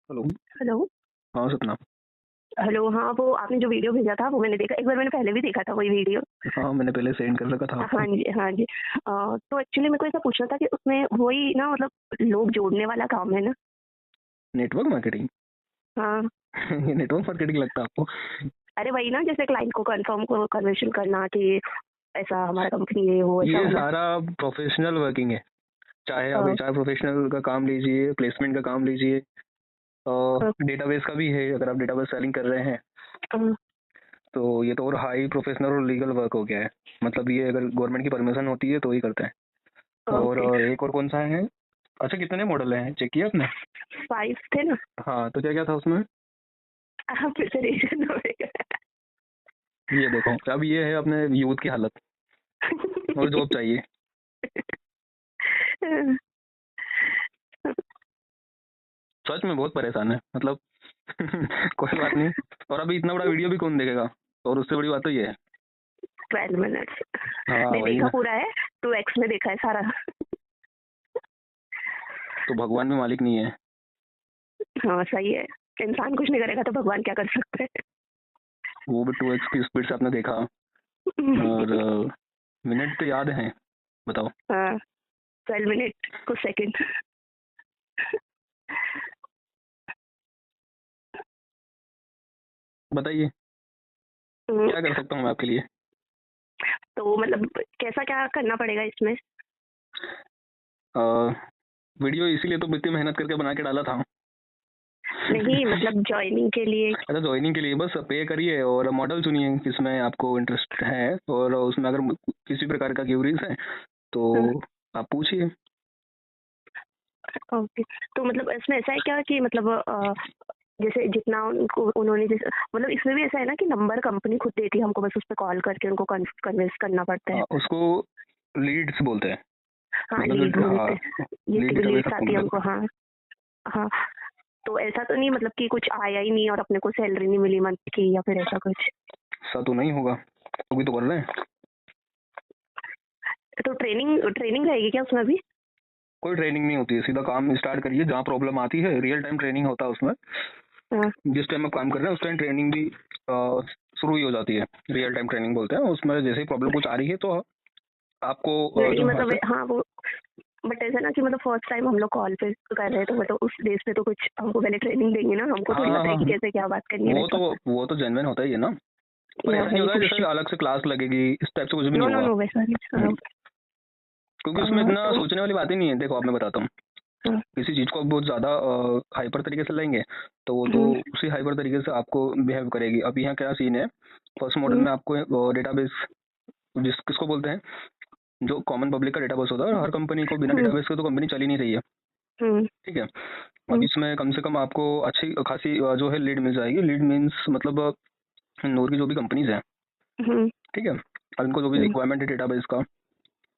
Hello. Hello. हाँ, सपना। Hello, हाँ, वो आपने जो वीडियो भेजा था वो मैंने देखा। एक बार मैंने पहले भी देखा था वही वीडियो। हाँ, मैंने पहले सेंड कर रखा था आपको। हाँ जी, हाँ जी। तो एक्चुअली मेरे को ऐसा पूछना था कि उसमें वही ना मतलब लोग जोड़ने वाला काम है ना? Network marketing. हाँ। ये नेटवर्क मार्केटिंग लगता है आपको? अरे वही ना, जैसे क्लाइंट को कन्फर्म को कन्विंस करना कि ऐसा हमारा कंपनी है, वो ऐसा ये वाला। सारा प्रोफेशनल वर्किंग है। चाहे अ, आप एचआर प्रोफेशनल का काम लीजिए, प्लेसमेंट का काम लीजिए, अ, डेटाबेस का भी है। अगर आप डेटाबेस सेलिंग कर रहे हैं अ, तो ये तो और हाई प्रोफेशनल और लीगल वर्क हो गया है। मतलब ये अगर गवर्नमेंट की परमिशन होती है तो ही करते हैं। ओके। और एक और कौन सा है? अच्छा, कितने मॉडल हैं, चेक किया आपने? 5 थे ना? हाँ, तो क्या क्या था उसमें? फिर से रीजन होएगा। ये देखो, अब ये है अपने यूथ की हालत। और जॉब चाहिए। सच में बहुत परेशान है मतलब। कोई बात नहीं। और अभी इतना बड़ा वीडियो भी कौन देखेगा? और उससे बड़ी बात तो ये है। 12 मिनट्स। हाँ, नहीं वही देखा ना। पूरा है। 2x में देखा है सारा। तो भगवान भी मालिक नहीं है? हाँ सही है। इंसान कुछ नहीं करेगा तो भगवान क्या कर सकते हैं? वो भी 2x की स्पीड से आपने देखा। और मिनट तो याद है? बताओ। हाँ। 12 मिनट कुछ सेकंड। बताइए, क्या कर सकता हूँ मैं आपके लिए? तो मतलब कैसा क्या करना पड़ेगा इसमें? अ, वीडियो इसीलिए तो इतनी मेहनत करके बना के डाला था। नहीं मतलब ज्वाइनिंग के लिए। अच्छा, ज्वाइनिंग के लिए बस पे करिए और मॉडल चुनिए किसमें आपको इंटरेस्ट है। और उसमें अगर किसी प्रकार का क्यूरीज है तो आप पूछिए। ओके। तो मतलब इसमें ऐसा है क्या कि मतलब जैसे जितना उनको उन्होंने जैसे मतलब इसमें भी ऐसा है ना कि नंबर कंपनी खुद देती है हमको, बस उस पर कॉल करके उनको कन्विंस करना पड़ता है? उसको लीड्स बोलते हैं। हाँ मतलब लीड जो, हाँ, बोलते हैं, लीड जितनी भी डेटाबेस लीड्स आपको आती है मिलेगा। हमको। हाँ। हाँ। तो ऐसा तो नहीं मतलब कि कुछ आया ही नहीं और अपने को सैलरी नहीं मिली मंथ की या फिर ऐसा कुछ? ऐसा तो नहीं होगा, अभी तो कर रहे हैं। तो ट्रेनिंग ट्रेनिंग रहेगी क्या उसमें भी? कोई ट्रेनिंग नहीं होती है, सीधा काम स्टार्ट करिए। जहाँ प्रॉब्लम आती है रियल टाइम ट्रेनिंग होता है उसमें। हाँ। जिस टाइम आप काम कर रहे हैं उस टाइम ट्रेनिंग भी शुरू ही हो जाती है। रियल टाइम ट्रेनिंग बोलते हैं उसमें। जैसे ही प्रॉब्लम कुछ आ रही है तो आपको नहीं जो वहाँ मतलब से। हाँ वो, बट ऐसा ना कि मतलब फर्स्ट टाइम हम लोग कॉल पे कर रहे हैं तो मतलब उस बेस पे तो कुछ हमको पहले ट्रेनिंग देंगे ना, हमको हाँ थोड़ी हाँ पता है हाँ कि हाँ। कैसे क्या बात करनी है वो तो वैसा। वो तो जेन्युइन होता ही है ना। पर या ऐसा नहीं वही होता है कुछ। जैसे अलग से क्लास लगेगी, इस टाइप से कुछ भी नहीं नो नो होगा। नो वैसा नहीं। हाँ। क्योंकि उसमें इतना तो सोचने वाली बात ही नहीं है। देखो, आप मैं बताता हूँ। हाँ, किसी चीज़ को आप बहुत ज़्यादा हाइपर तरीके से लेंगे तो वो तो हम्म, उसी हाइपर तरीके से आपको बिहेव करेगी। अब यहाँ क्या सीन है? फर्स्ट मॉडल हम्म, में आपको डेटाबेस किसको बोलते हैं, जो कॉमन पब्लिक का डेटाबेस होता है। और हर कंपनी को बिना हम्म, डेटाबेस के तो कंपनी चल ही नहीं रही है। हम्म, ठीक है। अब हम्म, इसमें कम से कम आपको अच्छी खासी जो है लीड मिल जाएगी। लीड मीन्स मतलब नूर की जो भी कंपनीज हैं, हम्म, ठीक है, और उनको जो भी हम्म, रिक्वायरमेंट है डेटाबेस का,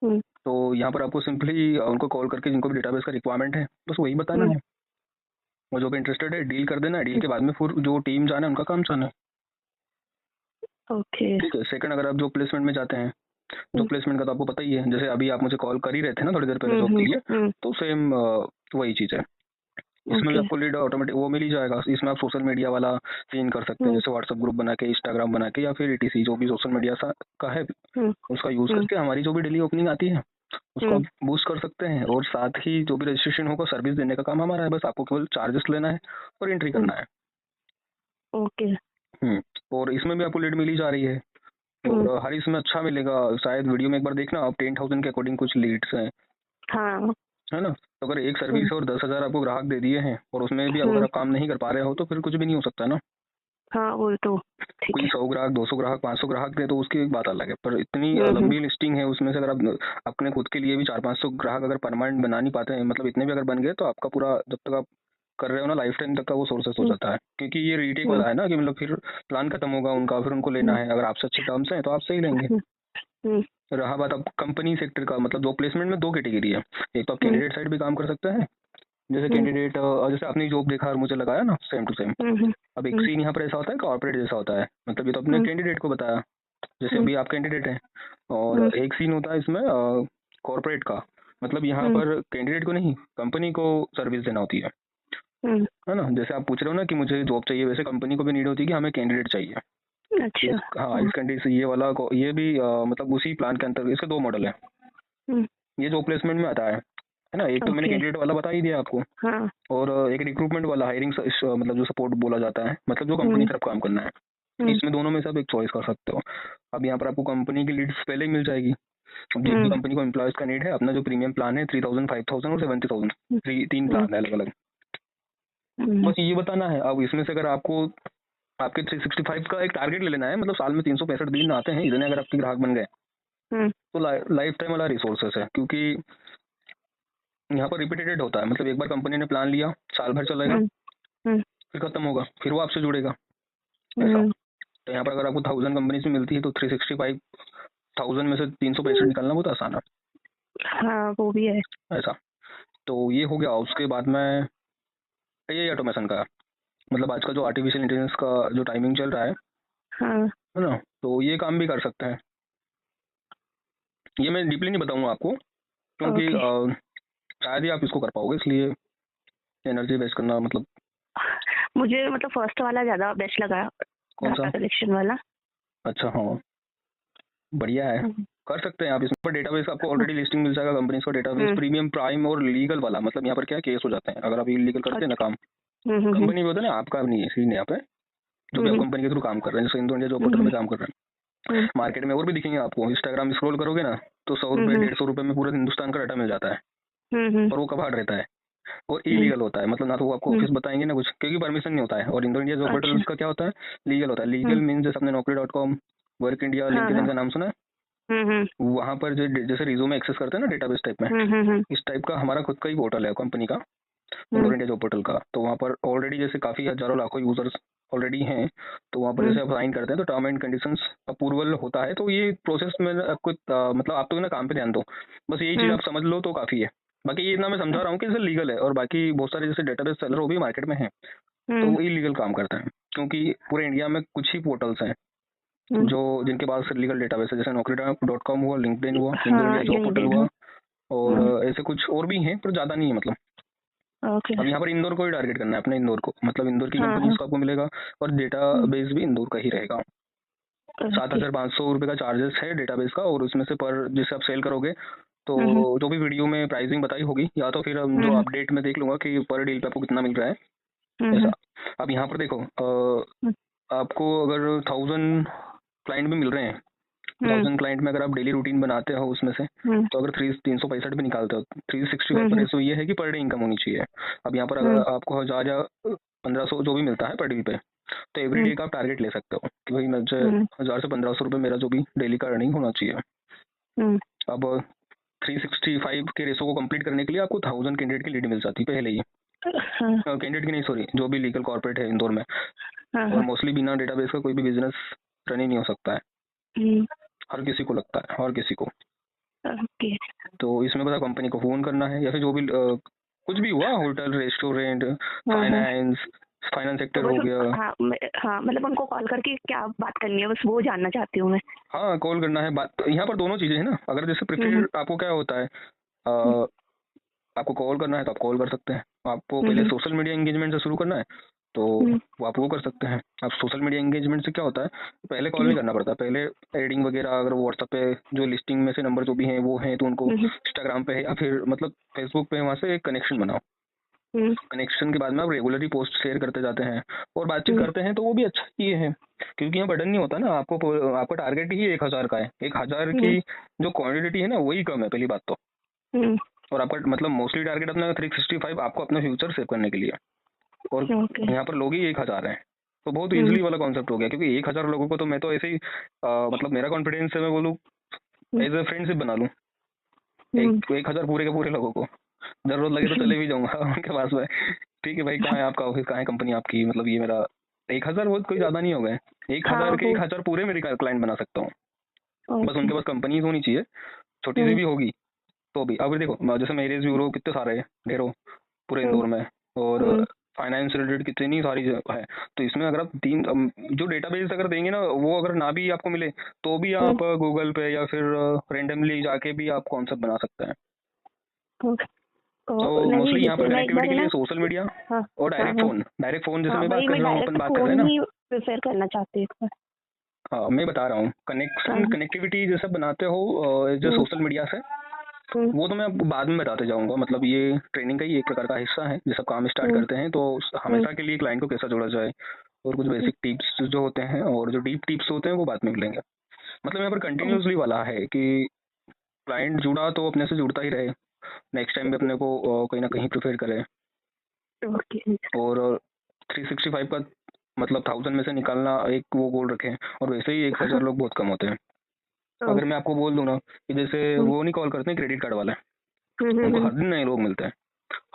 हम्म, तो यहाँ पर आपको सिंपली उनको कॉल करके जिनको भी डेटाबेस का रिक्वायरमेंट है बस वही बताना हम्म, है। वो जो भी इंटरेस्टेड है डील कर देना है। डील के बाद में फिर जो टीम जाना है उनका काम जाना है। ओके। ठीक है। सेकंड, अगर आप जो प्लेसमेंट में जाते हैं, जो हम्म, प्लेसमेंट का तो आपको पता ही है। जैसे अभी आप मुझे कॉल कर ही रहे थे ना थोड़ी देर पहले हम्म, जॉब के हम्म, लिए, हम्म, तो सेम वही चीज़ है। इसमें भी ओके। आपको लीड ऑटोमेटिक वो मिल ही जाएगा। इसमें आप सोशल मीडिया वाला सीन कर सकते हैं, हम्म, जैसे व्हाट्सएप ग्रुप बना के, इंस्टाग्राम बना के, या फिर ईटीसी जो भी सोशल मीडिया का है हम्म, उसका यूज़ हम्म, करके हमारी जो भी डेली ओपनिंग आती है उसको हम्म, आप बूस्ट कर सकते हैं। और साथ ही जो भी रजिस्ट्रेशन होगा सर्विस देने का काम हमारा है। बस आपको केवल चार्जेस लेना है और एंट्री हम्म, करना है। ओके। और इसमें भी आपको लीड मिल ही जा रही है। हम्म, और हर इसमें अच्छा मिलेगा। शायद वीडियो में एक बार देखना आप, 10,000 के अकॉर्डिंग कुछ लीड्स हैं, हाँ। है ना? तो अगर एक हम्म, सर्विस और 10,000 आपको ग्राहक दे दिए हैं और उसमें भी अगर हम्म, आप काम नहीं कर पा रहे हो तो फिर कुछ भी नहीं हो सकता ना। हाँ वो तो ठीक कोई है। 100 ग्राहक, 200 ग्राहक, 500 ग्राहक दे तो उसकी एक बात अलग है। पर इतनी हम्म, लंबी लिस्टिंग है उसमें से, अगर आप अपने खुद के लिए भी 400-500 ग्राहक अगर परमानेंट बना नहीं पाते हैं, मतलब इतने भी अगर बन गए तो आपका पूरा जब तक आप कर रहे हो ना लाइफ टाइम तक का वो सोर्सेस हो हम्म, जाता है। क्योंकि ये रीटेक हम्म, वाला है ना, कि मतलब फिर प्लान खत्म होगा उनका, फिर उनको लेना हम्म, है। अगर आपसे अच्छे टर्म्स हैं तो आपसे ही लेंगे। हम्म, हम्म, रहा बात अब कंपनी सेक्टर का, मतलब जो प्लेसमेंट में दो कैटेगरी है। एक तो आप हम्म, कैंडिडेट साइड भी काम कर सकते हैं। जैसे हम्म, कैंडिडेट, जैसे आपने जॉब देखा और मुझे लगाया ना, सेम टू सेम। हम्म, हम्म, अब एक हम्म, सीन यहाँ पर ऐसा होता है, कॉर्पोरेट जैसा होता है। मतलब ये तो अपने हम्म, कैंडिडेट को बताया, जैसे हम्म, अभी आप कैंडिडेट हैं। और हम्म, एक सीन होता है इसमें कॉर्पोरेट का। मतलब यहाँ हम्म, पर कैंडिडेट को नहीं, कंपनी को सर्विस देना होती है। है ना? जैसे आप पूछ रहे हो ना कि मुझे जॉब चाहिए, वैसे कंपनी को भी नीड होती है कि हमें कैंडिडेट चाहिए। अच्छा। हाँ, इस कंडीशन से ये भी मतलब उसी प्लान के अंतर्गत इसके 2 मॉडल हैं। ये जॉब प्लेसमेंट में आता है ना? एक तो मैंने ओके। कैंडिडेट वाला बता ही दिया आपको, हाँ। और एक रिक्रूटमेंट वाला हायरिंग मतलब जो सपोर्ट बोला जाता है, मतलब जो कंपनी की तरफ काम करना है। इसमें दोनों में से आप एक चॉइस कर सकते हो। अब यहाँ पर आपको कंपनी की लीड्स पहले ही मिल जाएगी। अब जिस भी कंपनी को एम्प्लॉयज का नीड है, अपना जो प्रीमियम प्लान है 3000, 5000 और 70,000, 3 प्लान है अलग अलग। बस ये बताना है। अब इसमें से अगर आपको आपके 365 का एक टारगेट ले लेना है, मतलब साल में 365 दिन आते हैं, इतने अगर आपके ग्राहक बन गए तो लाइफ टाइम वाला रिसोर्सेस है, क्योंकि यहाँ पर रिपीटेड होता है। मतलब एक बार कंपनी ने प्लान लिया, साल भर चलेगा, फिर खत्म होगा, फिर वो आपसे जुड़ेगा, ऐसा। तो यहाँ पर अगर आपको 1000 कंपनी से मिलती है तो 365,000 में से 365 निकालना बहुत आसान है। हाँ, वो भी है। ऐसा। तो ये हो गया। उसके बाद में ये ऑटोमेशन का, मतलब आज का जो आर्टिफिशियल इंटेलिजेंस का जो टाइमिंग चल रहा है ना, तो ये काम भी कर सकते हैं। ये मैं डीपली नहीं बताऊंगा आपको, क्योंकि शायद ही आप इसको कर पाओगे, इसलिए एनर्जी वेस्ट करना मतलब। मुझे मतलब फर्स्ट वाला ज्यादा बेस्ट लगा, कौन सा? डाटा कलेक्शन वाला। अच्छा, हाँ, बढ़िया है, कर सकते हैं आप। इसमें पर डेटाबेस आपको ऑलरेडी लिस्टिंग मिल जाएगा, कंपनीज का डेटाबेस, प्रीमियम, प्राइम और लीगल वाला। मतलब यहाँ पर क्या केस हो जाते हैं अगर आप इलीगल करते हैं ना काम, कंपनी में होता है ना, आपका नहीं है, सीन यहाँ पे जो भी आप कंपनी के थ्रू काम कर रहे हैं, जैसे इंडो इंडिया जॉब पोर्टल में काम कर रहे हैं। मार्केट में और भी दिखेंगे आपको, इंस्टाग्राम स्क्रॉल करोगे ना तो 100 रुपए 150 रुपए में पूरे हिंदुस्तान का डाटा मिल जाता है, और वो कबाड़ रहता है और इलीगल होता है। मतलब ना तो वो आपको ऑफिस बताएंगे ना कुछ, क्योंकि परमिशन नहीं होता है। और इंडो इंडिया जॉब पोर्टल का क्या होता है, लीगल होता है। लीगल मीन जैसे आपने Naukri.com, वर्क इंडिया, लिंक्डइन का नाम सुना है? वहाँ पर जैसे रिज्यूमे एक्सेस करते हैं ना डेटाबेस टाइप में, इस टाइप का हमारा खुद का ही पोर्टल है कंपनी का, इंडो इंडिया जॉब पोर्टल का। तो वहाँ पर ऑलरेडी जैसे काफी हजारों लाखों यूजर्स ऑलरेडी हैं, तो वहाँ पर जैसे आप साइन करते हैं तो टर्म एंड कंडीशंस अप्रूवल होता है। तो ये प्रोसेस में आपको मतलब आप तो ना काम पे ध्यान दो, बस यही चीज आप समझ लो तो काफी है। बाकी ये इतना मैं समझा रहा हूँ कि जैसे लीगल है, और बाकी बहुत सारे जैसे डेटाबेस सेलर वो भी मार्केट में है, तो वो इलीगल काम करते हैं, क्योंकि पूरे इंडिया में कुछ ही पोर्टल्स हैं जो जिनके पास लीगल डेटाबेस है। जैसे Naukri.com हुआ, लिंक्डइन हुआ, इंडो इंडिया जॉब पोर्टल हुआ, और ऐसे कुछ और भी हैं, पर ज्यादा नहीं है मतलब। अब यहाँ पर इंदौर को ही टारगेट करना है, अपने इंदौर को, मतलब इंदौर की कंपनीज को आपको मिलेगा, और डेटा बेस भी इंदौर का ही रहेगा। 7,500 रुपए का चार्जेस है डेटाबेस का, और उसमें से पर जिससे आप सेल करोगे तो जो भी वीडियो में प्राइसिंग बताई होगी, या तो फिर हम जो अपडेट में देख लूंगा कि पर डील पे आपको कितना मिल रहा है, ऐसा। अब यहाँ पर देखो, आपको अगर 1000 क्लाइंट भी मिल रहे हैं, 1000 क्लाइंट में अगर आप डेली रूटीन बनाते हो उसमें से, तो अगर 365 भी निकालते हो, 365 पर रेशो ये है कि पर डे इनकम होनी चाहिए। अब यहाँ पर अगर आपको 1000 या 1500 जो भी मिलता है पर डे पे, तो एवरी डे का आप टारगेट ले सकते हो कि भाई मुझे 1000 से 1500 रुपए मेरा जो भी डेली का अर्निंग होना चाहिए। अब 365 के रेशो को कंप्लीट करने के लिए आपको 1000 कैंडिडेट की लीड मिल जाती है पहले ही। कैंडिडेट की नहीं, सॉरी, जो भी लीगल कॉर्पोरेट है इंदौर में। और मोस्टली बिना डेटाबेस का कोई भी बिजनेस रन ही नहीं हो सकता है, हर किसी को लगता है, हर किसी को। तो इसमें बस कंपनी को फोन करना है, या फिर जो भी कुछ भी हुआ, होटल, रेस्टोरेंट, फाइनेंस सेक्टर हो गया। हाँ, मतलब उनको कॉल करके क्या बात करनी है, बस वो जानना चाहती हूँ मैं। हाँ, कॉल करना है, बात। यहाँ पर दोनों चीजें हैं ना। अगर जैसे प्रेफर आपको क्या होता है, आपको कॉल करना है तो आप कॉल कर सकते हैं। आपको पहले सोशल मीडिया एंगेजमेंट से शुरू करना है तो वो आप वो कर सकते हैं। अब सोशल मीडिया एंगेजमेंट से क्या होता है, पहले कॉल नहीं करना पड़ता, पहले एडिंग वगैरह अगर व्हाट्सएप पे जो लिस्टिंग में से नंबर जो भी हैं वो हैं, तो उनको इंस्टाग्राम पे है या फिर मतलब फेसबुक पे, वहाँ से एक कनेक्शन बनाओ। कनेक्शन के बाद में आप रेगुलरली पोस्ट शेयर करते जाते हैं और बातचीत करते हैं, तो वो भी अच्छा ही है, क्योंकि यहाँ बटन नहीं होता ना। आपका टारगेट ही 1000 का है, 1000 की जो क्वांटिटी है ना वही कम है, पहली बात तो। और आपका मतलब मोस्टली टारगेट अपना 365 आपको अपना फ्यूचर सेव करने के लिए, और यहाँ पर लोग ही 1000 हैं, तो बहुत इजीली वाला कॉन्सेप्ट हो गया। क्योंकि 1000 लोगों को तो मैं तो ऐसे ही मतलब मेरा कॉन्फिडेंस है, मैं बोलूँ एज ए फ्रेंडशिप बना लूँ 1000 पूरे के पूरे लोगों को। जरूरत लगे तो चले भी जाऊंगा उनके पास में, ठीक है भाई, कहाँ है आपका ऑफिस, कहाँ है कंपनी आपकी, मतलब ये मेरा 1000 बहुत कोई ज्यादा नहीं हो गए, 1000 के 1000 पूरे मेरे क्लाइंट बना सकता हूँ। बस उनके पास कंपनी होनी चाहिए, छोटी सी भी होगी तो भी। अब देखो जैसे मैरिज ब्यूरो कितने सारे हैं, ढेरों पूरे इंदौर में, और फाइनेंस रिलेटेड कितनी सारी है। तो इसमें अगर आप जो डेटाबेस अगर देंगे ना, वो अगर ना भी आपको मिले तो भी आप गूगल पे या फिर रेंडमली जाके भी आप कॉन्सेप्ट बना सकते हैं। तो नहीं, मोस्टली यहाँ पर जैसे मैं एक बार कनेक्टिविटी है के ना। लिए सोशल मीडिया हाँ और हाँ हाँ डायरेक्ट फोन जैसे हाँ, मैं बात वही कर मैं रहा हूँ, अपन डायरेक्ट बात कर रहे हैं फोन ना। ही प्रेफर करना चाहती हूँ। हाँ, मैं बता रहा हूँ हाँ कनेक्टिविटी जैसे बनाते हो जो हम्म, सोशल मीडिया से, हम्म, वो तो मैं आपको बाद में बताते जाऊंगा। मतलब ये ट्रेनिंग का ही एक प्रकार का हिस्सा है। जैसे काम स्टार्ट हम्म, करते हैं तो हम्म, हमेशा के लिए क्लाइंट को कैसा जोड़ा जाए, और कुछ हम्म, बेसिक टिप्स जो होते हैं और जो डीप टिप्स होते हैं वो बाद में मिलेंगे। मतलब यहाँ पर कंटिन्यूसली वाला है कि क्लाइंट जुड़ा तो अपने से जुड़ता ही रहे, नेक्स्ट टाइम भी अपने को कहीं ना कहीं प्रिफेयर करे। ओके। और 365 का मतलब 1000 में से निकालना एक वो गोल रखें, और वैसे ही 1000 लोग बहुत कम होते हैं। अगर मैं आपको बोल दूं ना कि जैसे हम्म, वो नहीं कॉल करते हैं क्रेडिट कार्ड वाले, हम्म, उनको हम्म, हर दिन नए लोग मिलते हैं,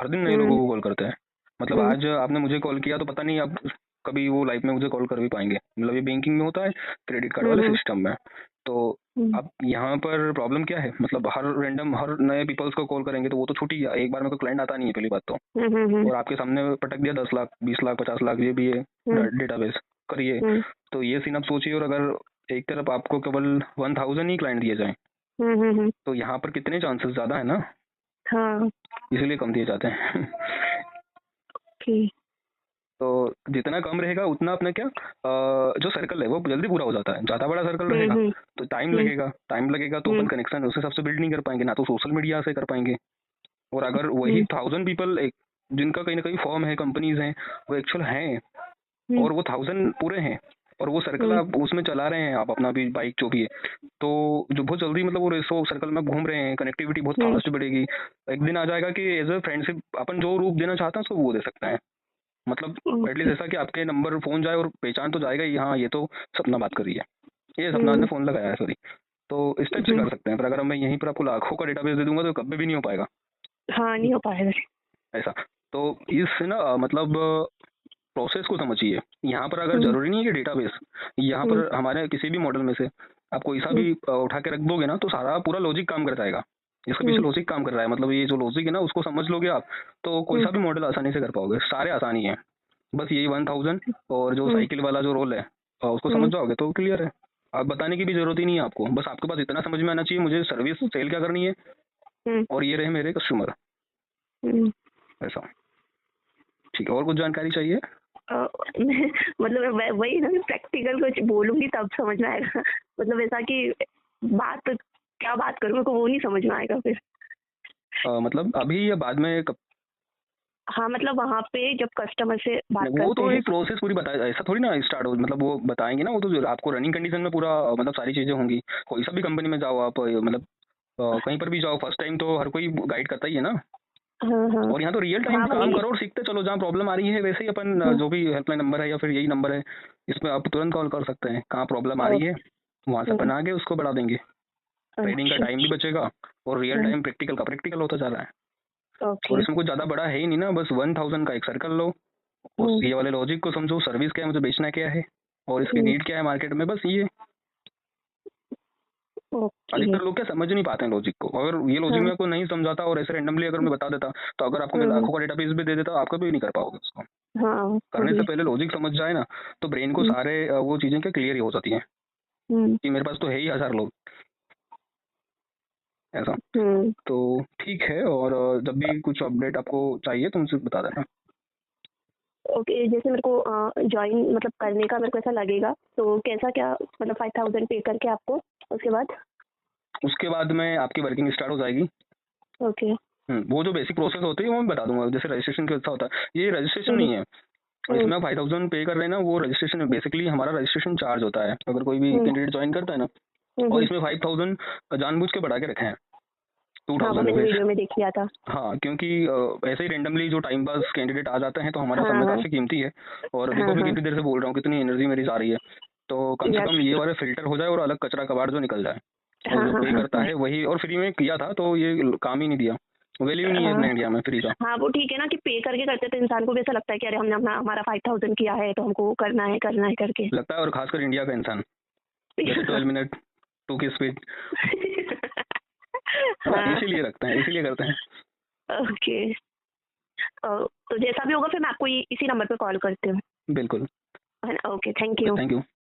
हर दिन नए लोगों हम्म, को कॉल करते हैं। मतलब हम्म, आज आपने मुझे कॉल किया तो पता नहीं आप कभी वो लाइफ में मुझे कॉल कर भी पाएंगे। मतलब ये बैंकिंग में होता है, क्रेडिट कार्ड वाले हम्म, सिस्टम में। तो हम्म, अब यहाँ पर प्रॉब्लम क्या है, मतलब हर नए पीपल्स को कॉल करेंगे तो वो तो छूट ही गया, एक बार में कोई क्लाइंट आता नहीं है पहली बात तो। हम्म, और आपके सामने पटक दिया 10 लाख 20 लाख 50 लाख, ये भी है हम्म, डेटाबेस, करिए। हम्म, तो ये सीन आप सोचिए, और अगर एक तरफ आपको केवल 1000 ही क्लाइंट दिए जाएं, तो यहाँ पर कितने चांसेस ज़्यादा है ना, हाँ इसीलिए कम दिए जाते हैं। ओके। तो जितना कम रहेगा उतना अपना क्या जो सर्कल है वो जल्दी पूरा हो जाता है। ज़्यादा बड़ा सर्कल हम्म, रहेगा हम्म, तो हम्म, टाइम लगेगा तो अपन हम्म, कनेक्शन उस हिसाब से बिल्ड नहीं कर पाएंगे, ना तो सोशल मीडिया से कर पाएंगे। और अगर वही हम्म, 1000 पीपल एक जिनका कहीं ना कहीं फॉर्म है, कंपनीज हैं, वो एक्चुअल हैं, हम्म, और वो 1000 पूरे हैं, और वो सर्कल हम्म, आप उसमें चला रहे हैं, आप अपना भी बाइक जो भी है, तो जो बहुत जल्दी मतलब वो रेसो सर्कल में घूम रहे हैं, कनेक्टिविटी बहुत हम्म, फास्ट बढ़ेगी। एक दिन आ जाएगा कि एज अ फ्रेंडशिप अपन जो रूप देना चाहते हैं उसको वो दे सकते हैं। मतलब ओके। एटलीस्ट ऐसा कि आपके नंबर फोन जाए और पहचान तो जाएगा ही, हाँ ये तो सपना बात कर रही है, ये सपना ने हम्म, फोन लगाया है, सॉरी। तो इस टाइप से हम्म, कर सकते हैं। पर अगर मैं यहीं पर आपको लाखों का डेटाबेस दे दूंगा तो कभी भी नहीं हो पाएगा हाँ नहीं हो पाएगा। ऐसा। तो इस ना मतलब प्रोसेस को समझिए। यहाँ पर अगर हम्म, जरूरी नहीं है कि डेटाबेस, यहाँ हम्म, पर हमारे किसी भी मॉडल में से आप कोई सा हम्म, भी उठा के रख दोगे ना, तो सारा पूरा लॉजिक काम कर जाएगा। इसके पीछे हम्म, लॉजिक काम कर रहा है, मतलब ये जो लॉजिक है ना उसको समझ लोगे आप, तो कोई हम्म, सा भी मॉडल आसानी से कर पाओगे, सारे आसानी है। बस यही 1000 और जो हम्म, साइकिल वाला जो रोल है उसको समझ हम्म, जाओगे तो क्लियर है। आप बताने की भी जरूरत ही नहीं है आपको, बस आपके पास इतना समझ में आना चाहिए मुझे सर्विस सेल क्या करनी है, हम्म, और ये रहे मेरे कस्टमर, हम्म। ऐसा। ठीक है, और कुछ जानकारी चाहिए? मतलब वही ना, प्रैक्टिकल कुछ बोलूंगी तब समझ में आएगा। मतलब ऐसा कि बात क्या बात करूँ, मेरे को वो नहीं समझ में आएगा फिर। मतलब अभी या बाद में हाँ मतलब वहाँ पे जब कस्टमर से बात नहीं, वो करते तो हैं। एक प्रोसेस पूरी बताया, ऐसा थोड़ी ना स्टार्ट हो, मतलब वो बताएंगे ना, वो तो आपको रनिंग कंडीशन में पूरा मतलब सारी चीजें होंगी। कोई सा भी कंपनी में जाओ आप, मतलब कहीं पर भी जाओ, फर्स्ट टाइम तो हर कोई गाइड करता ही है ना। हाँ हाँ और यहाँ तो रियल टाइम हाँ काम वही। करो और सीखते चलो, जहाँ प्रॉब्लम आ रही है वैसे ही अपन हम्म, जो भी हेल्पलाइन नंबर है या फिर यही नंबर है, इसमें आप तुरंत कॉल कर सकते हैं, कहाँ प्रॉब्लम आ रही है, ओके। वहाँ से अपन आगे उसको बढ़ा देंगे। ट्रेनिंग का अच्छा। टाइम भी बचेगा, और रियल हम्म, टाइम प्रैक्टिकल का प्रैक्टिकल होता जा रहा है। और ओके। इसमें कुछ ज़्यादा बड़ा है ही नहीं ना, बस 1000 का एक सर्कल लो, उस हम्म, ये वाले लॉजिक को समझो, सर्विस क्या है, मुझे बेचना क्या है, और इसकी हम्म, नीड क्या है मार्केट में, बस ये। ओके। अधिकतर लोग क्या समझ नहीं पाते हैं लॉजिक को। अगर ये लॉजिक हाँ। में आपको नहीं समझाता और ऐसे रैंडमली अगर मैं बता देता, तो अगर आपको मैं हम्म, लाखों का डेटाबेस भी दे देता, आप कभी भी नहीं कर पाओगे उसको। हाँ करने से वही। पहले लॉजिक समझ जाए ना, तो ब्रेन को हम्म, सारे वो चीजें क्या क्लियर ही हो जाती हैं हम्म, कि मेरे पास तो है ही 1000 लोग, ऐसा। हम्म। तो ठीक है, और जब भी कुछ अपडेट आपको चाहिए तो मुझे बता देना। ओके, जैसे मेरे को जॉइन मतलब करने का मेरे को ऐसा लगेगा तो कैसा क्या, मतलब 5000 पे करके आपको उसके बाद। उसके बाद में आपकी वर्किंग स्टार्ट हो जाएगी। ओके। वो जो बेसिक प्रोसेस होती है वो मैं बता दूंगा, जैसे रजिस्ट्रेशन कैसा होता है, ये रजिस्ट्रेशन हम्म, नहीं है। हम्म, इसमें आप 5000 पे कर रहे हैं ना, वो रजिस्ट्रेशन है, बेसिकली हमारा रजिस्ट्रेशन चार्ज होता है अगर कोई भी हम्म, कैंडिडेट ज्वाइन करता है ना। और हम्म। इसमें 5000 जानबूझ के बढ़ा के रखे हैं हाँ वो 2000 मैंने रुपीज। वीडियो में देख लिया था। हाँ, क्योंकि ऐसे ही रेंडमली जो टाइम पास कैंडिडेट आ जाते हैं तो हमारा हाँ समय हाँ काफ़ी कीमती है। और देखो हाँ भी हाँ। कितनी देर से बोल रहा हूँ, कितनी एनर्जी मेरी जा रही है, तो कम से यस। कम ये वाले फिल्टर हो जाए और अलग कचरा कबाड़ जो निकल जाए। और हाँ जो हाँ पे हाँ करता हाँ है वही, और फ्री में किया था तो ये काम ही नहीं दिया, वैल्यू ही नहीं है हाँ। अपने इंडिया में फ्री का। हाँ वो ठीक है ना कि पे करके करते तो इंसान को भी ऐसा लगता है कि अरे हमने अपना हमारा 5000 किया है तो हमको करना है करके। लगता है, और खासकर इंडिया का इंसान, जैसे 12 मिनट 2 की स्पीड, है ना, हाँ। इसीलिए रखते हैं, इसीलिए करते हैं। ओके। तो जैसा भी होगा फिर मैं आपको इसी नंबर पे कॉल करती हूँ। बिल्कुल। है ना, okay, thank you. Thank you.